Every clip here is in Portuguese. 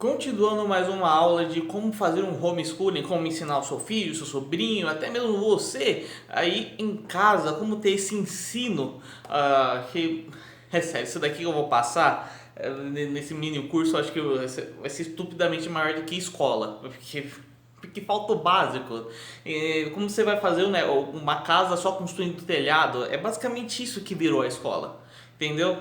Continuando mais uma aula de como fazer um homeschooling, como ensinar o seu filho, o seu sobrinho, até mesmo você aí em casa, como ter esse ensino que é sério, isso daqui que eu vou passar nesse mini curso, eu acho que vai ser estupidamente maior do que escola, porque falta o básico. Como você vai fazer, né, uma casa só construindo telhado, é basicamente isso que virou a escola, entendeu?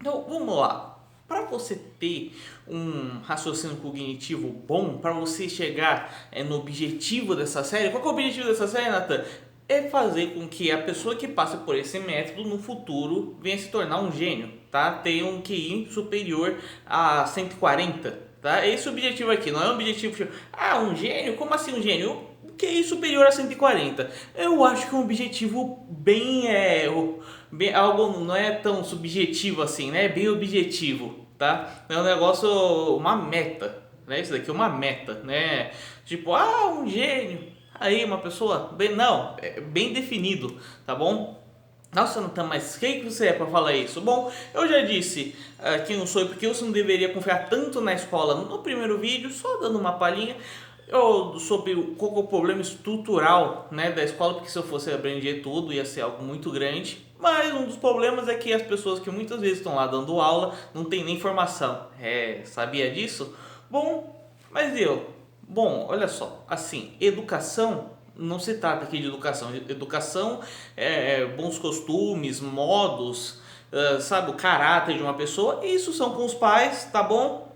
Então vamos lá. Para você ter um raciocínio cognitivo bom, para você chegar no objetivo dessa série, qual que é o objetivo dessa série, Nathan? É fazer com que a pessoa que passa por esse método no futuro venha se tornar um gênio, tá? Ter um QI superior a 140, tá? Esse é o objetivo aqui, não é um objetivo tipo, um gênio? Como assim um gênio? QI superior a 140. Eu acho que é um objetivo bem algo não é tão subjetivo assim, né? É bem objetivo, tá? É um negócio, uma meta, né? Isso daqui é uma meta, né? Tipo, um gênio. Aí uma pessoa, bem, não, é bem definido, tá bom? Nossa, Natan, mas quem que você é para falar isso? Bom, eu já disse quem eu sou e porque você não deveria confiar tanto na escola no primeiro vídeo, só dando uma palhinha sobre qual é o problema estrutural, né, da escola, porque se eu fosse abranger tudo ia ser algo muito grande. Mas um dos problemas é que as pessoas que muitas vezes estão lá dando aula não tem nem formação. Sabia disso? Bom, mas olha só, assim, educação não se trata aqui de educação. Educação bons costumes, modos, sabe, o caráter de uma pessoa. Isso são com os pais, tá bom?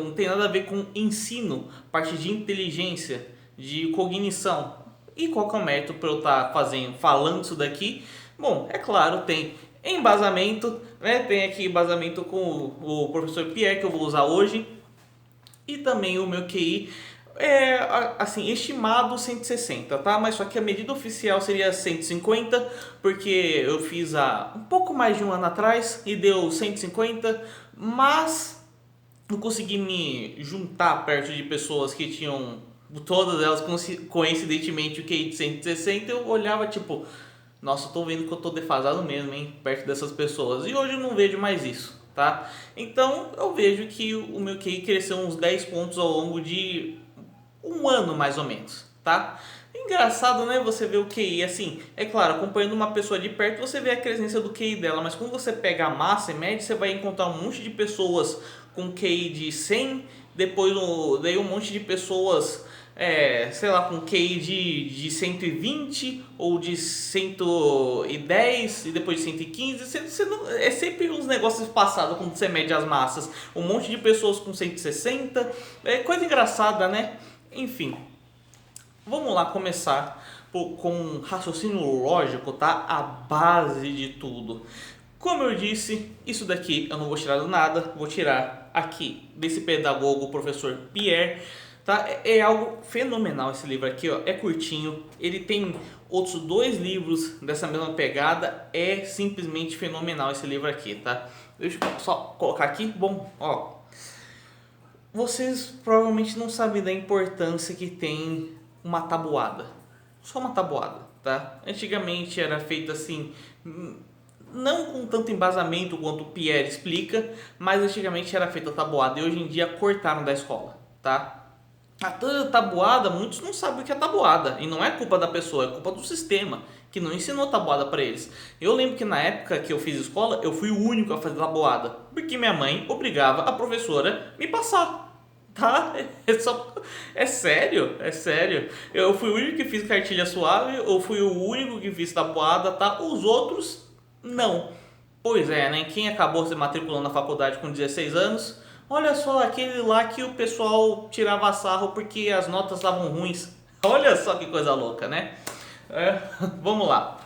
Não tem nada a ver com ensino, parte de inteligência, de cognição. E qual que é o método para eu estar falando isso daqui? Bom, é claro, tem embasamento, né? Tem aqui embasamento com o professor Pierre que eu vou usar hoje e também o meu QI assim, estimado 160, tá? Mas só que a medida oficial seria 150, porque eu fiz há um pouco mais de um ano atrás e deu 150, mas eu consegui me juntar perto de pessoas que tinham, todas elas coincidentemente, o QI de 160, eu olhava tipo, nossa, eu tô vendo que eu tô defasado mesmo, hein, perto dessas pessoas. E hoje eu não vejo mais isso, tá? Então eu vejo que o meu QI cresceu uns 10 pontos ao longo de um ano mais ou menos, tá? Engraçado, né? Você vê o QI assim, é claro, acompanhando uma pessoa de perto, você vê a crescência do QI dela, mas quando você pega a massa e mede, você vai encontrar um monte de pessoas com QI de 100, depois daí um monte de pessoas, sei lá, com QI de 120 ou de 110 e depois de 115. Você não, é sempre uns negócios passados quando você mede as massas. Um monte de pessoas com 160, é coisa engraçada, né? Enfim, vamos lá começar com um raciocínio lógico, tá? A base de tudo. Como eu disse, isso daqui eu não vou tirar do nada, vou tirar aqui desse pedagogo, o professor Pierre, tá? É algo fenomenal esse livro aqui, ó. É curtinho, ele tem outros dois livros dessa mesma pegada, é simplesmente fenomenal esse livro aqui, tá? Deixa eu só colocar aqui, bom, ó. Vocês provavelmente não sabem da importância que tem uma tabuada. Só uma tabuada, tá? Antigamente era feito assim, não com tanto embasamento quanto o Pierre explica, mas antigamente era feita tabuada e hoje em dia cortaram da escola, tá? A tabuada, muitos não sabem o que é tabuada e não é culpa da pessoa, é culpa do sistema que não ensinou tabuada para eles. Eu lembro que na época que eu fiz escola, eu fui o único a fazer tabuada, porque minha mãe obrigava a professora me passar. Tá? É sério, é sério. Eu fui o único que fiz cartilha suave, eu fui o único que fiz tabuada, tá? Os outros não. Pois é, né? Quem acabou se matriculando na faculdade com 16 anos, olha só, aquele lá que o pessoal tirava sarro porque as notas estavam ruins. Olha só que coisa louca, né? Vamos lá.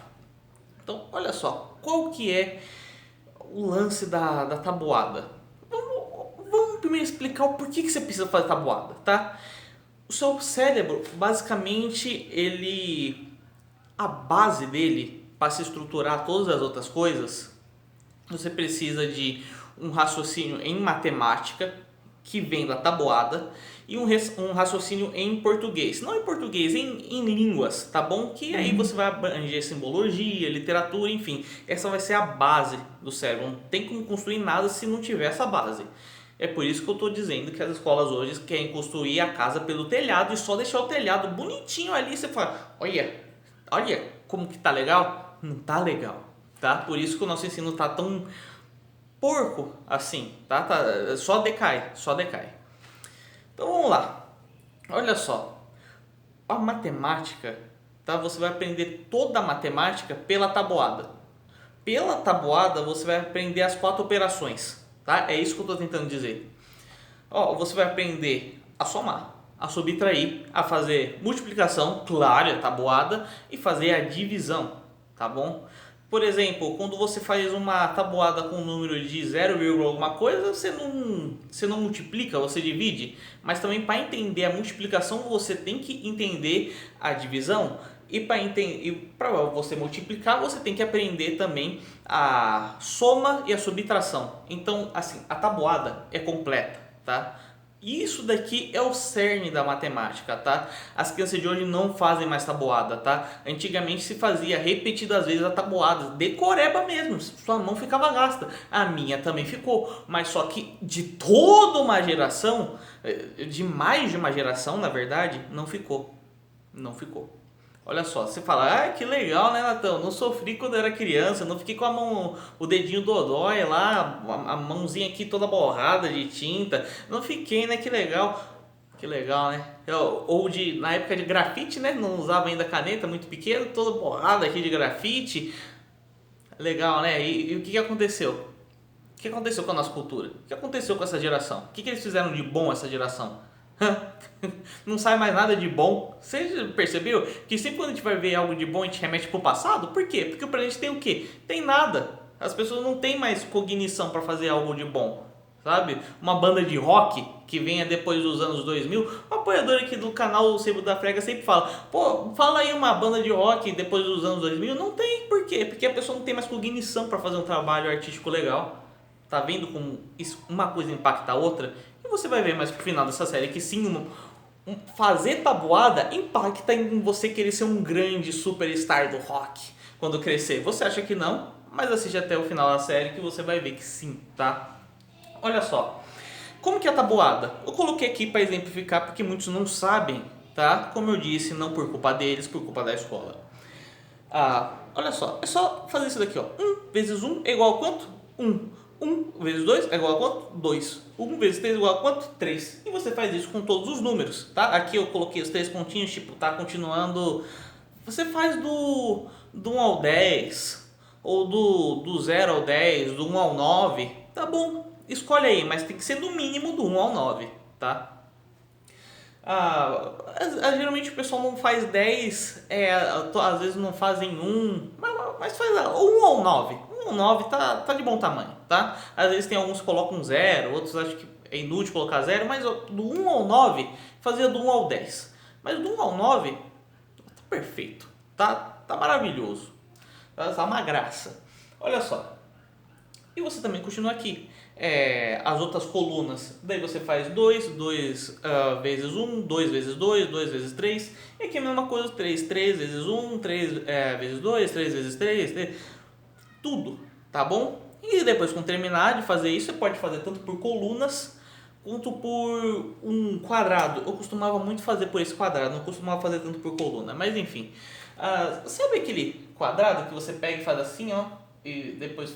Então, olha só, qual que é o lance da tabuada? Vamos primeiro explicar o porquê que você precisa fazer tabuada, tá? O seu cérebro, basicamente, a base dele, para se estruturar todas as outras coisas, você precisa de um raciocínio em matemática, que vem da tabuada, e um raciocínio em português. Não em português, em línguas, tá bom? Que aí você vai abranger simbologia, literatura, enfim. Essa vai ser a base do cérebro. Não tem como construir nada se não tiver essa base. É por isso que eu estou dizendo que as escolas hoje querem construir a casa pelo telhado e só deixar o telhado bonitinho ali. Você fala, olha como que tá legal. Não tá legal, tá? Por isso que o nosso ensino tá tão porco assim, tá? Só decai. Então vamos lá. Olha só, a matemática, tá? Você vai aprender toda a matemática pela tabuada. Pela tabuada você vai aprender as 4 operações, tá? É isso que eu estou tentando dizer. Ó, você vai aprender a somar, a subtrair, a fazer multiplicação, claro, a tabuada, e fazer a divisão, tá bom? Por exemplo, quando você faz uma tabuada com um número de 0, alguma coisa, você não multiplica, você divide. Mas também para entender a multiplicação, você tem que entender a divisão. E para você multiplicar, você tem que aprender também a soma e a subtração. Então, assim, a tabuada é completa, tá? Isso daqui é o cerne da matemática, tá? As crianças de hoje não fazem mais tabuada, tá? Antigamente se fazia repetidas vezes a tabuada, decoreba mesmo, sua mão ficava gasta. A minha também ficou, mas só que de toda uma geração, de mais de uma geração, na verdade, não ficou. Não ficou. Olha só, você fala, que legal, né, Natão? Não sofri quando eu era criança, não fiquei com a mão, o dedinho dodói lá, a mãozinha aqui toda borrada de tinta. Não fiquei, né? Que legal. Que legal, né? Na época de grafite, né? Não usava ainda caneta, muito pequeno, toda borrada aqui de grafite. Legal, né? E o que aconteceu? O que aconteceu com a nossa cultura? O que aconteceu com essa geração? O que eles fizeram de bom essa geração? Não sai mais nada de bom. Você percebeu que sempre quando a gente vai ver algo de bom a gente remete pro passado? Por quê? Porque pra gente tem o quê? Tem nada. As pessoas não têm mais cognição para fazer algo de bom, sabe? Uma banda de rock que venha depois dos anos 2000, o apoiador aqui do canal O Sebo da Frega sempre fala, pô, fala aí uma banda de rock depois dos anos 2000. Não tem, por quê? Porque a pessoa não tem mais cognição para fazer um trabalho artístico legal. Tá vendo como uma coisa impacta a outra? E você vai ver mais pro final dessa série que sim, fazer tabuada impacta em você querer ser um grande superstar do rock quando crescer. Você acha que não? Mas assiste até o final da série que você vai ver que sim, tá? Olha só, como que é a tabuada? Eu coloquei aqui para exemplificar porque muitos não sabem, tá? Como eu disse, não por culpa deles, por culpa da escola. Olha só, é só fazer isso daqui, ó. 1 vezes 1 é igual a quanto? 1. 1 vezes 2 é igual a quanto? 2. 1 vezes 3 é igual a quanto? 3. E você faz isso com todos os números, tá? Aqui eu coloquei os 3 pontinhos, tipo, tá continuando. Você faz do 1 ao 10, ou do 0 ao 10, do 1 ao 9. Tá bom, escolhe aí, mas tem que ser no mínimo do 1 ao 9, tá? Geralmente o pessoal não faz 10, às vezes não fazem 1, mas faz 1 ou 9. 1 ou 9 tá de bom tamanho, tá? Às vezes tem alguns que colocam 0, outros acham que é inútil colocar 0, mas do 1 ao 9 fazia do 1 ao 10. Mas do 1 ao 9 tá perfeito, tá maravilhoso, tá uma graça. Olha só, e você também continua aqui. As outras colunas, daí você faz 2 vezes 1, 2 vezes 2, 2 vezes 3, e aqui é a mesma coisa, 3 vezes 1, 3 vezes 2, 3 vezes 3, tudo, tá bom? E depois quando terminar de fazer isso, você pode fazer tanto por colunas quanto por um quadrado. Eu costumava muito fazer por esse quadrado, não costumava fazer tanto por coluna, mas enfim. Sabe aquele quadrado que você pega e faz assim, ó, e depois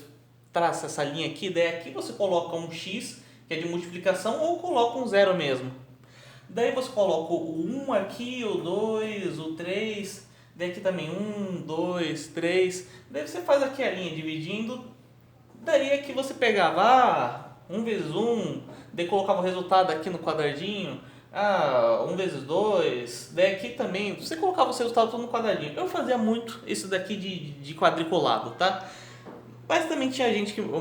traça essa linha aqui, daí aqui você coloca um x, que é de multiplicação, ou coloca um zero mesmo. Daí você coloca o 1 aqui, o 2, o 3, daí aqui também 1, 2, 3. Daí você faz aqui a linha dividindo, daí aqui você pegava 1 vezes 1, daí colocava o resultado aqui no quadradinho, 1 vezes 2, daí aqui também, você colocava o seu resultado todo no quadradinho. Eu fazia muito isso daqui de quadriculado, tá? Mas também tinha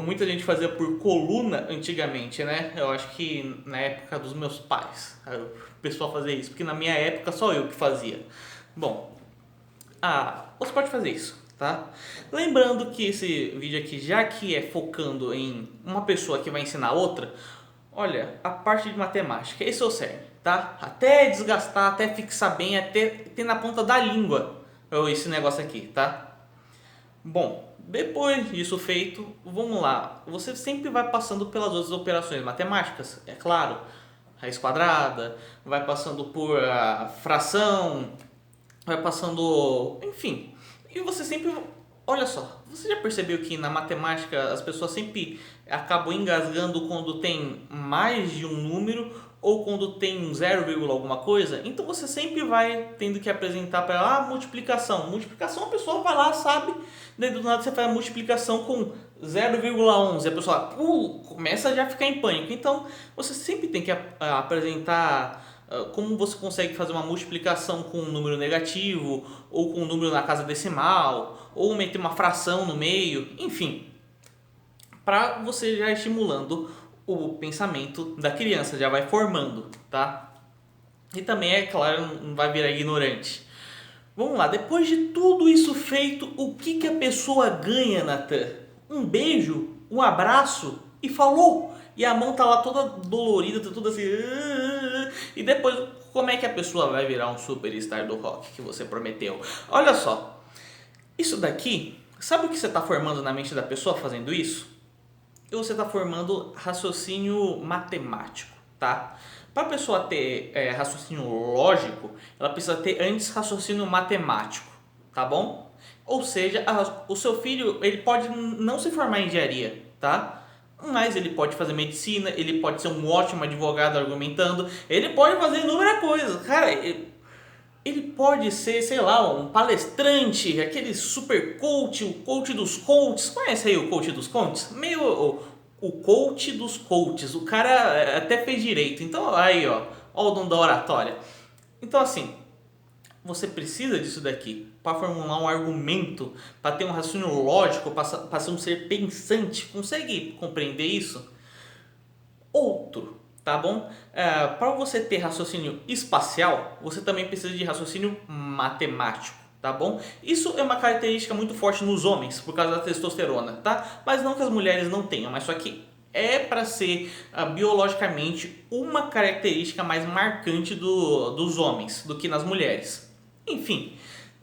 muita gente fazia por coluna antigamente, né? Eu acho que na época dos meus pais, o pessoal fazia isso, porque na minha época só eu que fazia. Bom, você pode fazer isso, tá? Lembrando que esse vídeo aqui, já que é focando em uma pessoa que vai ensinar outra, olha, a parte de matemática, esse é o cerne, tá? Até desgastar, até fixar bem, até ter na ponta da língua esse negócio aqui, tá? Bom, Depois disso feito, vamos lá. Você sempre vai passando pelas outras operações matemáticas, é claro. Raiz quadrada, vai passando por fração, vai passando, enfim. E você sempre, olha só, você já percebeu que na matemática as pessoas sempre acabam engasgando quando tem mais de um número ou quando tem um 0, alguma coisa? Então você sempre vai tendo que apresentar para ela multiplicação. Multiplicação a pessoa vai lá, sabe? Daí do nada você faz a multiplicação com 0,11 e a pessoa começa já a ficar em pânico. Então você sempre tem que apresentar como você consegue fazer uma multiplicação com um número negativo, ou com um número na casa decimal, ou meter uma fração no meio, enfim, para você já estimulando o pensamento da criança, já vai formando, tá? E também, é claro, não vai virar ignorante. Vamos lá, depois de tudo isso feito, o que a pessoa ganha, Natan? Um beijo, um abraço e falou. E a mão tá lá toda dolorida, tá tudo assim. E depois, como é que a pessoa vai virar um superstar do rock que você prometeu? Olha só, isso daqui, sabe o que você está formando na mente da pessoa fazendo isso? Você está formando raciocínio matemático, tá? Para a pessoa ter raciocínio lógico, ela precisa ter antes raciocínio matemático, tá bom? Ou seja, o seu filho ele pode não se formar em engenharia, tá? Mas ele pode fazer medicina, ele pode ser um ótimo advogado argumentando, ele pode fazer inúmeras coisas, cara. Ele pode ser, sei lá, um palestrante, aquele super coach, o coach dos coaches. Conhece aí o coach dos coaches? Meio o coach dos coaches. O cara até fez direito. Então aí, ó o dom da oratória. Então assim, você precisa disso daqui para formular um argumento, para ter um raciocínio lógico, para ser um ser pensante. Consegue compreender isso? Outro, tá bom? Para você ter raciocínio espacial, você também precisa de raciocínio matemático, tá bom? Isso é uma característica muito forte nos homens, por causa da testosterona, tá? Mas não que as mulheres não tenham, mas só que é para ser biologicamente uma característica mais marcante dos homens do que nas mulheres. Enfim,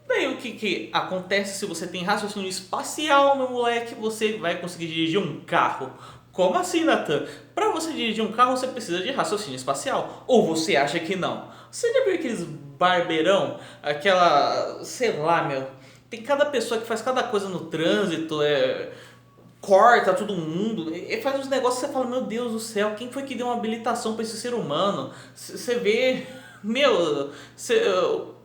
daí o que acontece se você tem raciocínio espacial, meu moleque? Você vai conseguir dirigir um carro. Como assim, Natan? Para você dirigir um carro, você precisa de raciocínio espacial. Ou você acha que não? Você já viu aqueles barbeirão? Aquela... sei lá, meu... Tem cada pessoa que faz cada coisa no trânsito, corta todo mundo, e faz uns negócios que você fala, meu Deus do céu, quem foi que deu uma habilitação para esse ser humano? Você vê... Meu...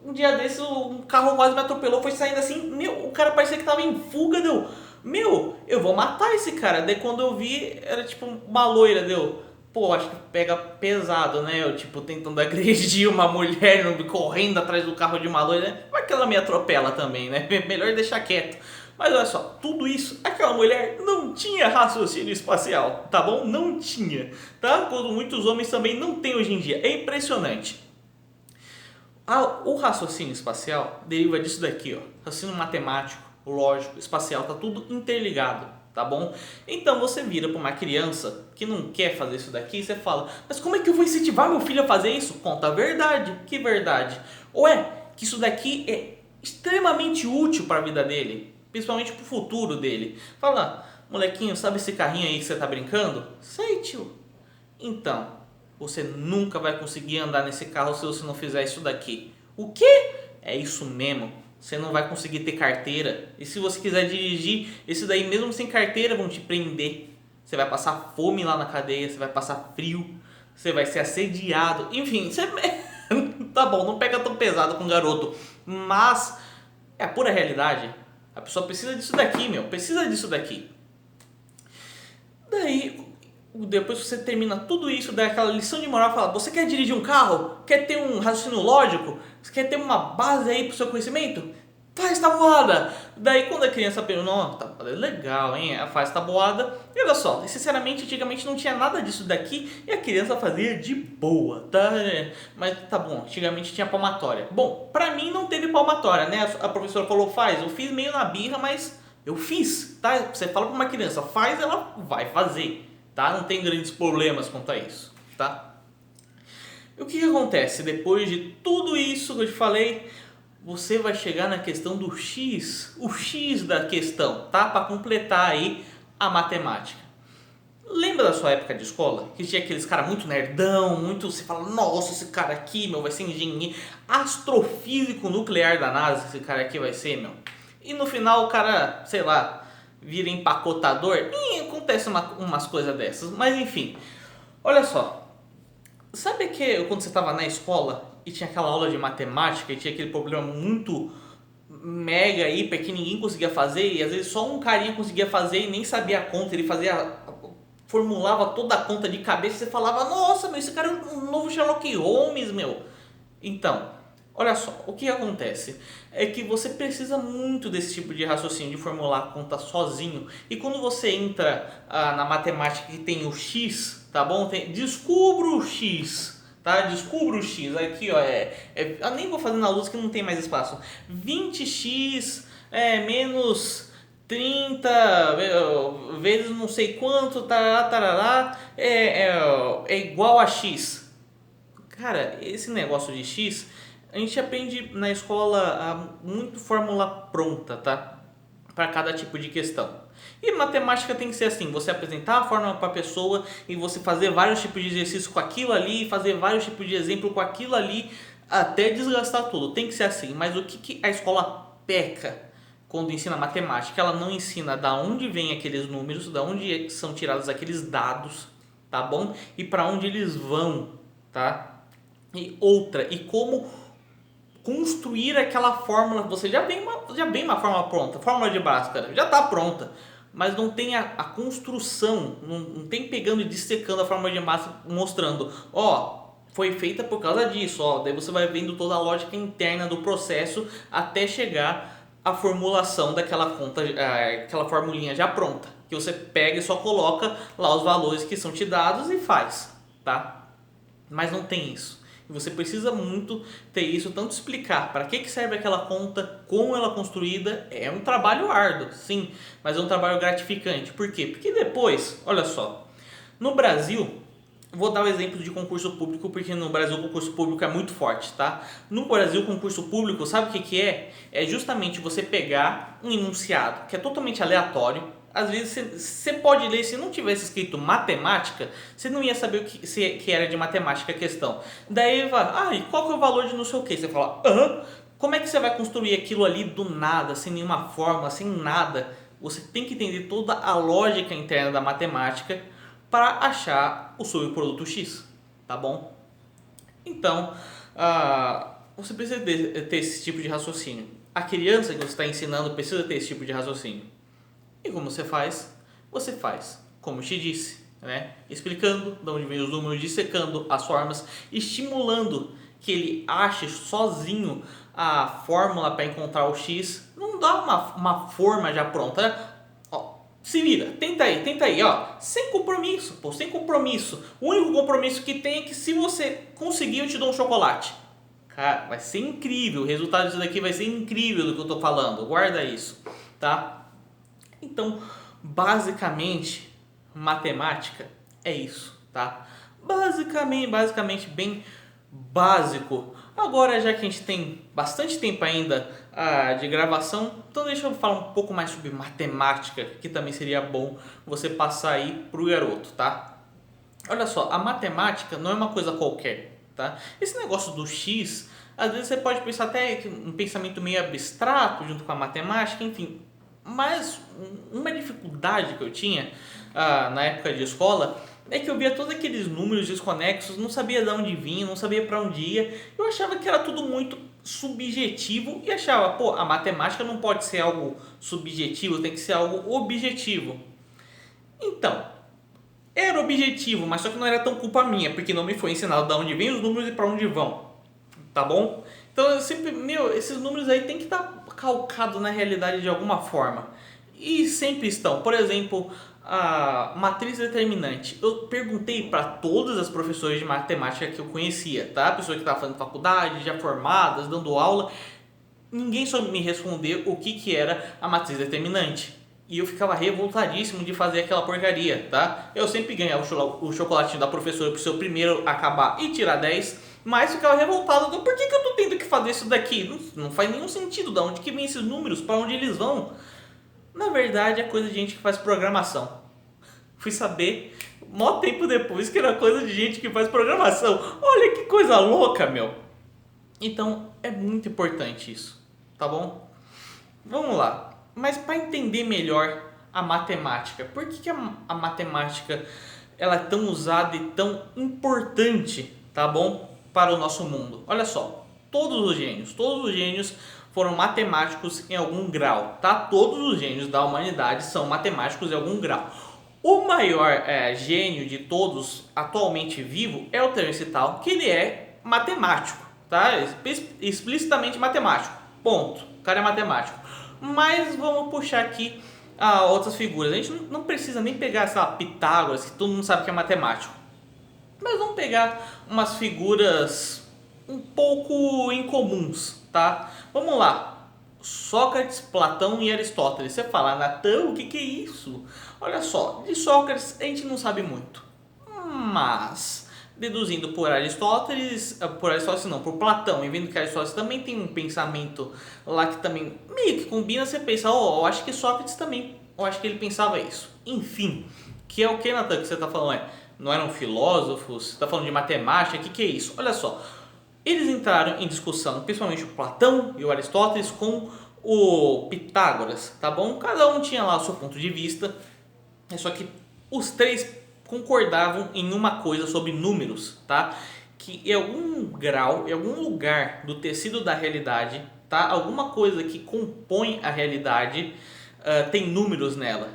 um dia desse, um carro quase me atropelou, foi saindo assim, meu, o cara parecia que tava em fuga, deu... Meu, eu vou matar esse cara. Daí quando eu vi, era tipo uma loira, deu. Pô, acho que pega pesado, né? Eu tipo tentando agredir uma mulher, correndo atrás do carro de uma loira, né? Vai que ela me atropela também, né? Melhor deixar quieto. Mas olha só, tudo isso, aquela mulher não tinha raciocínio espacial, tá bom? Não tinha, tá? Quando muitos homens também não têm hoje em dia. É impressionante. O raciocínio espacial deriva disso daqui, ó. Raciocínio matemático, lógico, espacial, tá tudo interligado, tá bom? Então você vira para uma criança que não quer fazer isso daqui e você fala, mas como é que eu vou incentivar meu filho a fazer isso? Conta a verdade. Que verdade? Ou que isso daqui é extremamente útil para a vida dele, principalmente para o futuro dele. Fala, molequinho, sabe esse carrinho aí que você tá brincando? Sei, tio. Então, você nunca vai conseguir andar nesse carro se você não fizer isso daqui. O quê? É isso mesmo. Você não vai conseguir ter carteira. E se você quiser dirigir, esse daí mesmo sem carteira vão te prender. Você vai passar fome lá na cadeia, você vai passar frio, você vai ser assediado. Enfim, você... tá bom, não pega tão pesado com o garoto. Mas é a pura realidade. A pessoa precisa disso daqui, meu. Precisa disso daqui. Daí, depois que você termina tudo isso, dá aquela lição de moral, fala, você quer dirigir um carro? Quer ter um raciocínio lógico? Você quer ter uma base aí pro seu conhecimento? Faz tabuada! Daí quando a criança pergunta, não, tabuada é legal, hein? Faz tabuada. E olha só, sinceramente, antigamente não tinha nada disso daqui e a criança fazia de boa, tá? Mas tá bom, antigamente tinha palmatória. Bom, pra mim não teve palmatória, né? A professora falou, faz. Eu fiz meio na birra, mas eu fiz, tá? Você fala pra uma criança, faz, ela vai fazer. Tá? Não tem grandes problemas quanto a isso, tá? E o que acontece depois de tudo isso que eu te falei? você vai chegar na questão do X, o X da questão, tá? Para completar aí a matemática. Lembra da sua época de escola? Que tinha aqueles cara muito nerdão, muito... Você fala, nossa, esse cara aqui, meu, vai ser engenheiro... Astrofísico nuclear da NASA, esse cara aqui vai ser, meu. E no final o cara, sei lá, vira empacotador. E acontece umas coisas dessas. Mas enfim, olha só. Sabe que quando você estava na escola e tinha aquela aula de matemática e tinha aquele problema muito mega hiper que ninguém conseguia fazer e às vezes só um carinha conseguia fazer e nem sabia a conta, ele formulava toda a conta de cabeça e você falava, nossa, meu, esse cara é um novo Sherlock Holmes, meu. Então, olha só, o que acontece é que você precisa muito desse tipo de raciocínio, de formular a conta sozinho. E quando você entra na matemática que tem o X, tá bom? Descubra o X, tá? Descubra o X. Aqui, ó, eu nem vou fazer na luz que não tem mais espaço. 20x menos 30 vezes não sei quanto, tarará, tarará, é igual a X. Cara, esse negócio de X, a gente aprende na escola muito fórmula pronta, tá? Para cada tipo de questão. E matemática tem que ser assim, você apresentar a fórmula para a pessoa e você fazer vários tipos de exercício com aquilo ali, fazer vários tipos de exemplo com aquilo ali, até desgastar tudo. Tem que ser assim, mas o que a escola peca quando ensina matemática? Ela não ensina da onde vêm aqueles números, da onde são tirados aqueles dados, tá bom? E para onde eles vão, tá? E outra, e como construir aquela fórmula. Você já vem uma fórmula pronta, fórmula de Bhaskara, já está pronta, mas não tem a construção, não tem pegando e dissecando a fórmula de Bhaskara, mostrando, ó, foi feita por causa disso, ó, daí você vai vendo toda a lógica interna do processo até chegar à formulação daquela conta, aquela formulinha já pronta, que você pega e só coloca lá os valores que são te dados e faz, tá? Mas não tem isso. E você precisa muito ter isso, tanto explicar para que serve aquela conta, como ela é construída. É um trabalho árduo, sim, mas é um trabalho gratificante. Por quê? Porque depois, olha só, no Brasil, vou dar o exemplo de concurso público, porque no Brasil o concurso público é muito forte, tá? No Brasil, o concurso público, sabe o que é? É justamente você pegar um enunciado que é totalmente aleatório. Às vezes você pode ler, se não tivesse escrito matemática, você não ia saber que era de matemática a questão. Daí vai, e qual que é o valor de não sei o que? Você fala, como é que você vai construir aquilo ali do nada, sem nenhuma fórmula, sem nada? Você tem que entender toda a lógica interna da matemática para achar o subproduto X, tá bom? Então, você precisa ter esse tipo de raciocínio. A criança que você está ensinando precisa ter esse tipo de raciocínio. E como você faz? Você faz, como eu te disse, né? Explicando de onde vem os números, dissecando as formas, estimulando que ele ache sozinho a fórmula para encontrar o X. Não dá uma forma já pronta, né? Ó, se vira, tenta aí, ó, sem compromisso, pô, sem compromisso. O único compromisso que tem é que se você conseguir eu te dou um chocolate. Cara, vai ser incrível, o resultado disso daqui vai ser incrível do que eu tô falando, guarda isso, tá? Então, basicamente, matemática é isso, tá? Basicamente bem básico. Agora, já que a gente tem bastante tempo ainda de gravação, então deixa eu falar um pouco mais sobre matemática, que também seria bom você passar aí pro garoto, tá? Olha só, a matemática não é uma coisa qualquer, tá? Esse negócio do X, às vezes você pode pensar até um pensamento meio abstrato junto com a matemática, enfim. Mas uma dificuldade que eu tinha na época de escola é que eu via todos aqueles números desconexos, não sabia de onde vinha, não sabia para onde ia. Eu achava que era tudo muito subjetivo e achava, pô, a matemática não pode ser algo subjetivo, tem que ser algo objetivo. Então, era objetivo, mas só que não era tão culpa minha, porque não me foi ensinado de onde vêm os números e para onde vão, tá bom? Então eu sempre, esses números aí tem que estar calcados na realidade de alguma forma. E sempre estão. Por exemplo, a matriz determinante. Eu perguntei para todas as professoras de matemática que eu conhecia, tá? Pessoas que estavam fazendo faculdade, já formadas, dando aula. Ninguém soube me responder o que era a matriz determinante. E eu ficava revoltadíssimo de fazer aquela porcaria, tá? Eu sempre ganhava o chocolatinho da professora pro seu primeiro acabar e tirar 10. mas ficava revoltado. Então, por que eu tô tendo que fazer isso daqui? Não faz nenhum sentido. Da onde que vem esses números? Para onde eles vão? Na verdade, é coisa de gente que faz programação. Fui saber, mó tempo depois, que era coisa de gente que faz programação. Olha que coisa louca, meu. Então, é muito importante isso, tá bom? Vamos lá. Mas para entender melhor a matemática, por que a matemática ela é tão usada e tão importante, tá bom? Para o nosso mundo. Olha só, todos os gênios foram matemáticos em algum grau, tá? Todos os gênios da humanidade são matemáticos em algum grau. O maior gênio de todos atualmente vivo é o Terence Tao, que ele é matemático, tá? Explicitamente matemático. Ponto. O cara é matemático. Mas vamos puxar aqui outras figuras. A gente não precisa nem pegar essa Pitágoras, que todo mundo sabe que é matemático. Mas vamos pegar umas figuras um pouco incomuns, tá? Vamos lá. Sócrates, Platão e Aristóteles. Você fala, Natan, o que é isso? Olha só, de Sócrates a gente não sabe muito. Mas, deduzindo por Aristóteles não, por Platão, e vendo que Aristóteles também tem um pensamento lá que também meio que combina, você pensa, eu acho que Sócrates também, eu acho que ele pensava isso. Enfim, que é o que, Natan, que você está falando? Não eram filósofos? Você está falando de matemática? O que é isso? Olha só, eles entraram em discussão, principalmente o Platão e o Aristóteles, com o Pitágoras, tá bom? Cada um tinha lá o seu ponto de vista, só que os três concordavam em uma coisa sobre números, tá? Que em algum grau, em algum lugar do tecido da realidade, tá? Alguma coisa que compõe a realidade tem números nela,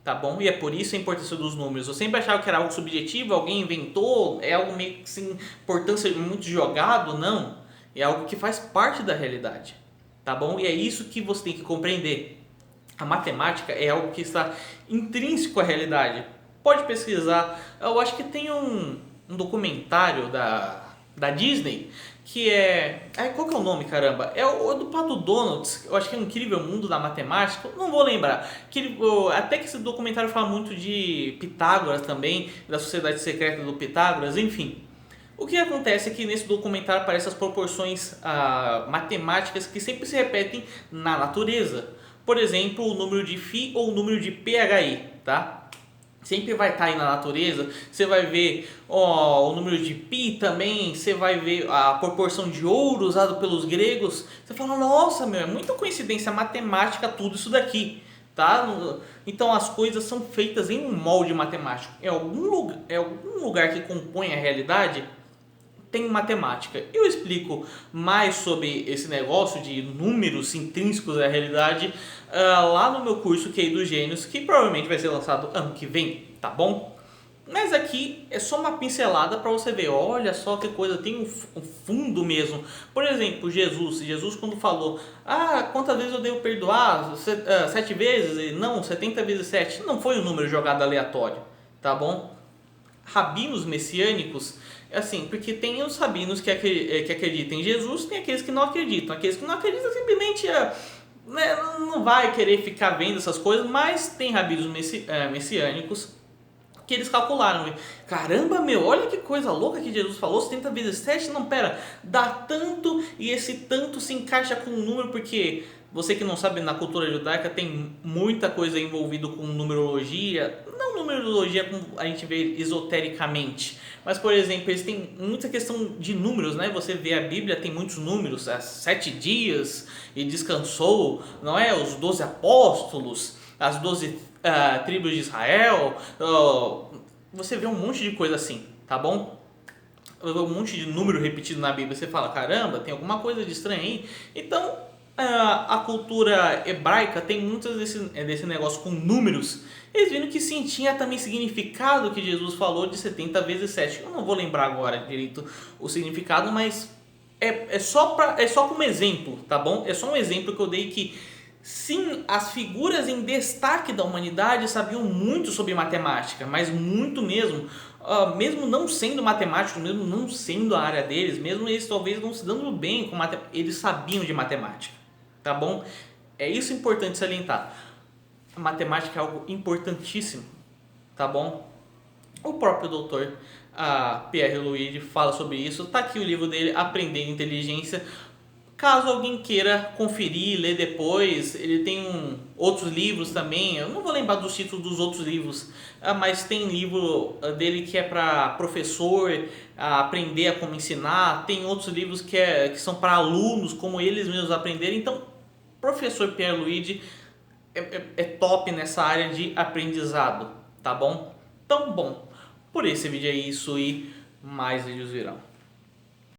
tá bom? E é por isso a importância dos números. Eu sempre achava que era algo subjetivo, alguém inventou, é algo meio que sem importância, muito jogado, não. É algo que faz parte da realidade, tá bom? E é isso que você tem que compreender. A matemática é algo que está intrínseco à realidade. Pode pesquisar. Eu acho que tem um documentário da Disney que é... Qual que é o nome, caramba? É o do Pato Donald. Eu acho que é o Incrível Mundo da Matemática. Não vou lembrar. Até que esse documentário fala muito de Pitágoras também, da Sociedade Secreta do Pitágoras, enfim. O que acontece é que nesse documentário aparecem as proporções matemáticas que sempre se repetem na natureza. Por exemplo, o número de Φ ou o número de PHI, tá? Sempre vai estar aí na natureza. Você vai ver o número de Pi também, você vai ver a proporção de ouro usado pelos gregos. Você fala, nossa, meu, é muita coincidência matemática tudo isso daqui, tá? Então as coisas são feitas em um molde matemático. É algum lugar que compõe a realidade tem matemática. Eu explico mais sobre esse negócio de números intrínsecos à realidade lá no meu curso QI dos Gênios, que provavelmente vai ser lançado ano que vem, tá bom? Mas aqui é só uma pincelada para você ver, olha só que coisa, tem um fundo mesmo. Por exemplo, Jesus quando falou, quantas vezes eu devo perdoar? 7 vezes? Não, 70 vezes 7. Não foi um número jogado aleatório, tá bom? Rabinos messiânicos, assim, porque tem os rabinos que acreditam em Jesus, tem aqueles que não acreditam. Aqueles que não acreditam simplesmente não vai querer ficar vendo essas coisas, mas tem rabinos messiânicos que eles calcularam. Caramba, meu, olha que coisa louca que Jesus falou, 70 vezes 7, não, pera, dá tanto e esse tanto se encaixa com um número, porque você que não sabe, na cultura judaica tem muita coisa envolvida com numerologia, não numerologia como a gente vê esotericamente, mas por exemplo, eles têm muita questão de números, né? Você vê a Bíblia, tem muitos números, 7 dias e descansou, não é? Os 12 apóstolos, as 12 tribos de Israel, você vê um monte de coisa assim, tá bom? Um monte de número repetido na Bíblia, você fala, caramba, tem alguma coisa de estranho aí. Então, a cultura hebraica tem muito desse negócio com números. Eles viram que sim, tinha também significado que Jesus falou de 70 vezes 7. Eu não vou lembrar agora direito o significado, mas é só como exemplo, tá bom? É só um exemplo que eu dei que sim, as figuras em destaque da humanidade sabiam muito sobre matemática, mas muito mesmo. Mesmo não sendo matemáticos, mesmo não sendo a área deles, mesmo eles talvez não se dando bem com matemática, eles sabiam de matemática, tá bom? É isso importante salientar. A matemática é algo importantíssimo, tá bom? O próprio doutor a Pierre Luigi fala sobre isso. Tá aqui o livro dele, Aprendendo Inteligência. Caso alguém queira conferir, ler depois, ele tem outros livros também. Eu não vou lembrar dos títulos dos outros livros, mas tem livro dele que é para professor aprender a como ensinar. Tem outros livros que são para alunos, como eles mesmos aprenderem. Então, professor Pierre Luigi é top nessa área de aprendizado, tá bom? Então, bom, por esse vídeo é isso e mais vídeos virão.